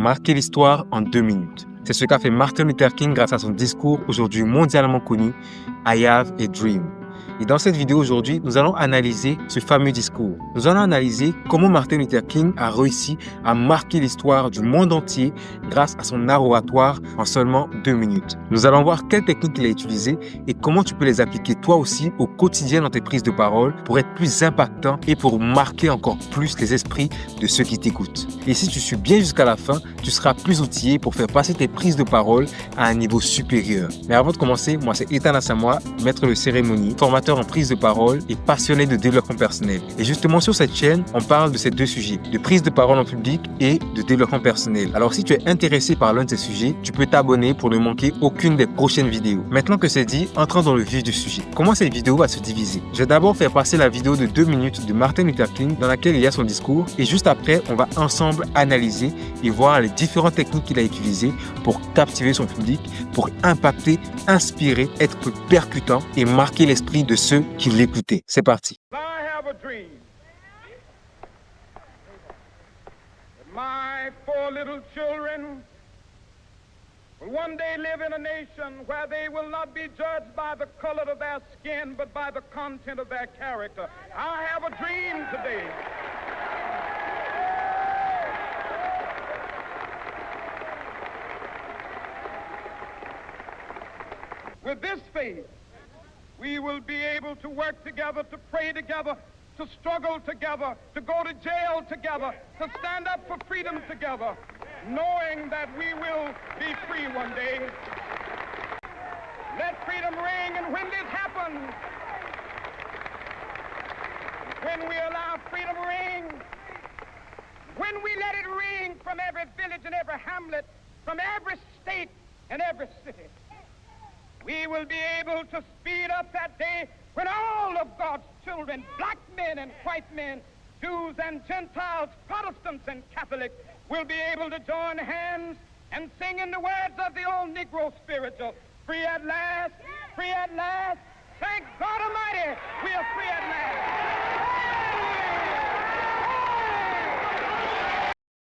marquer l'histoire en 2 minutes. C'est ce qu'a fait Martin Luther King grâce à son discours aujourd'hui mondialement connu « I have a dream ». Et dans cette vidéo aujourd'hui, nous allons analyser ce fameux discours. Nous allons analyser comment Martin Luther King a réussi à marquer l'histoire du monde entier grâce à son art oratoire en seulement 2 minutes. Nous allons voir quelles techniques il a utilisées et comment tu peux les appliquer toi aussi au quotidien dans tes prises de parole pour être plus impactant et pour marquer encore plus les esprits de ceux qui t'écoutent. Et si tu suis bien jusqu'à la fin, tu seras plus outillé pour faire passer tes prises de parole à un niveau supérieur. Mais avant de commencer, moi c'est Ethan Asamoah, maître de cérémonie, formateur en prise de parole et passionné de développement personnel. Et justement sur cette chaîne, on parle de ces deux sujets, de prise de parole en public et de développement personnel. Alors si tu es intéressé par l'un de ces sujets, tu peux t'abonner pour ne manquer aucune des prochaines vidéos. Maintenant que c'est dit, entrons dans le vif du sujet. Comment cette vidéo va se diviser? Je vais d'abord faire passer la vidéo de 2 minutes de Martin Luther King dans laquelle il y a son discours et juste après, on va ensemble analyser et voir les différentes techniques qu'il a utilisées pour captiver son public, pour impacter, inspirer, être percutant et marquer l'esprit de ceux qui l'écoutaient. C'est parti. I have a dream that my 4 little children will one day live in a nation where they will not be judged by the color of their skin, but by the content of their character. I have a dream today. With this faith, we will be able to work together, to pray together, to struggle together, to go to jail together, to stand up for freedom together, knowing that we will be free one day. Let freedom ring, and when this happens, when we allow freedom ring, when we let it ring from every village and every hamlet, from every state and every city, we will be able to speed up that day when all of God's children, black men and white men, Jews and Gentiles, Protestants and Catholics, will be able to join hands and sing in the words of the old Negro spiritual, free at last, thank God Almighty, we are free at last.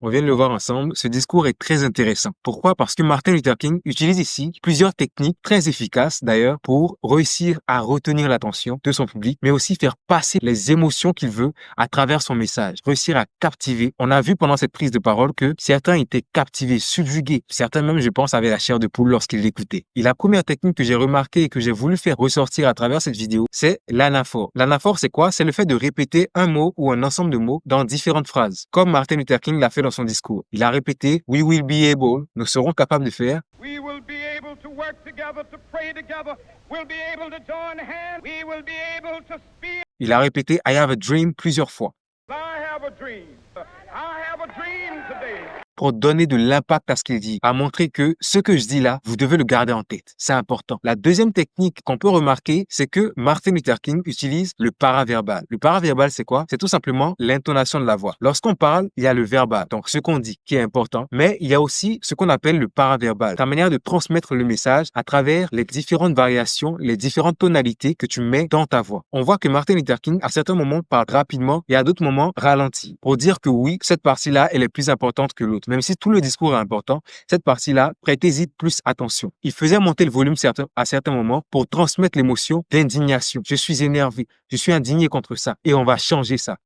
On vient de le voir ensemble, ce discours est très intéressant. Pourquoi? Parce que Martin Luther King utilise ici plusieurs techniques très efficaces d'ailleurs pour réussir à retenir l'attention de son public, mais aussi faire passer les émotions qu'il veut à travers son message, réussir à captiver. On a vu pendant cette prise de parole que certains étaient captivés, subjugués. Certains même, je pense, avaient la chair de poule lorsqu'ils l'écoutaient. Et la première technique que j'ai remarquée et que j'ai voulu faire ressortir à travers cette vidéo, c'est l'anaphore. L'anaphore, c'est quoi? C'est le fait de répéter un mot ou un ensemble de mots dans différentes phrases, comme Martin Luther King l'a fait dans son discours. Il a répété « We will be able », nous serons capables de faire. We will be able to work together, to pray together. We'll be able to join hands. We will be able to speak. Il a répété « I have a dream » plusieurs fois. I have a dream. I have a dream today. Pour donner de l'impact à ce qu'il dit, à montrer que ce que je dis là, vous devez le garder en tête. C'est important. La deuxième technique qu'on peut remarquer, c'est que Martin Luther King utilise le paraverbal. Le paraverbal, c'est quoi? C'est tout simplement l'intonation de la voix. Lorsqu'on parle, il y a le verbal, donc ce qu'on dit, qui est important, mais il y a aussi ce qu'on appelle le paraverbal, ta manière de transmettre le message à travers les différentes variations, les différentes tonalités que tu mets dans ta voix. On voit que Martin Luther King, à certains moments, parle rapidement et à d'autres moments, ralentit, pour dire que oui, cette partie-là, elle est plus importante que l'autre. Même si tout le discours est important, cette partie-là, prêtez-y plus attention. Il faisait monter le volume à certains moments pour transmettre l'émotion d'indignation. Je suis énervé, je suis indigné contre ça et on va changer ça.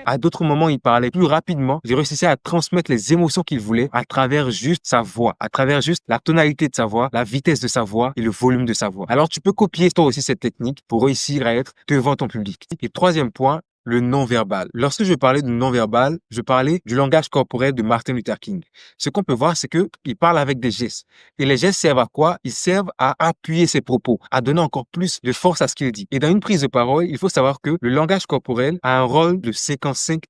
À d'autres moments, il parlait plus rapidement. Il réussissait à transmettre les émotions qu'il voulait à travers juste sa voix, à travers juste la tonalité de sa voix, la vitesse de sa voix et le volume de sa voix. Alors, tu peux copier toi aussi cette technique pour réussir à être devant ton public. Et troisième point, le non-verbal. Lorsque je parlais de non-verbal, je parlais du langage corporel de Martin Luther King. Ce qu'on peut voir, c'est qu'il parle avec des gestes. Et les gestes servent à quoi? Ils servent à appuyer ses propos, à donner encore plus de force à ce qu'il dit. Et dans une prise de parole, il faut savoir que le langage corporel a un rôle de 55%.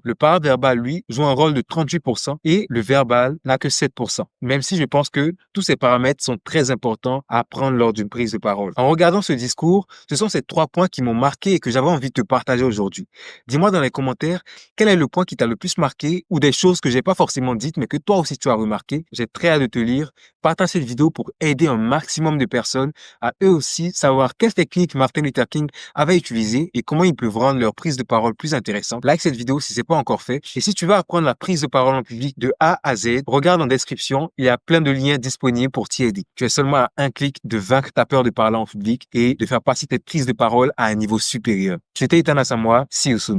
Le paraverbal, lui, joue un rôle de 38% et le verbal n'a que 7%. Même si je pense que tous ces paramètres sont très importants à prendre lors d'une prise de parole. En regardant ce discours, ce sont ces 3 points qui m'ont marqué et que j'avais envie de te partager aujourd'hui. Dis-moi dans les commentaires, quel est le point qui t'a le plus marqué ou des choses que j'ai pas forcément dites mais que toi aussi tu as remarqué. J'ai très hâte de te lire. Partage cette vidéo pour aider un maximum de personnes à eux aussi savoir quelles techniques Martin Luther King avait utilisées et comment ils peuvent rendre leur prise de parole plus intéressante. Like cette vidéo vidéo si c'est pas encore fait. Et si tu veux apprendre la prise de parole en public de A à Z, regarde en description, il y a plein de liens disponibles pour t'y aider. Tu es seulement à un clic de vaincre ta peur de parler en public et de faire passer tes prises de parole à un niveau supérieur. C'était Ethan Asamoah. See you soon.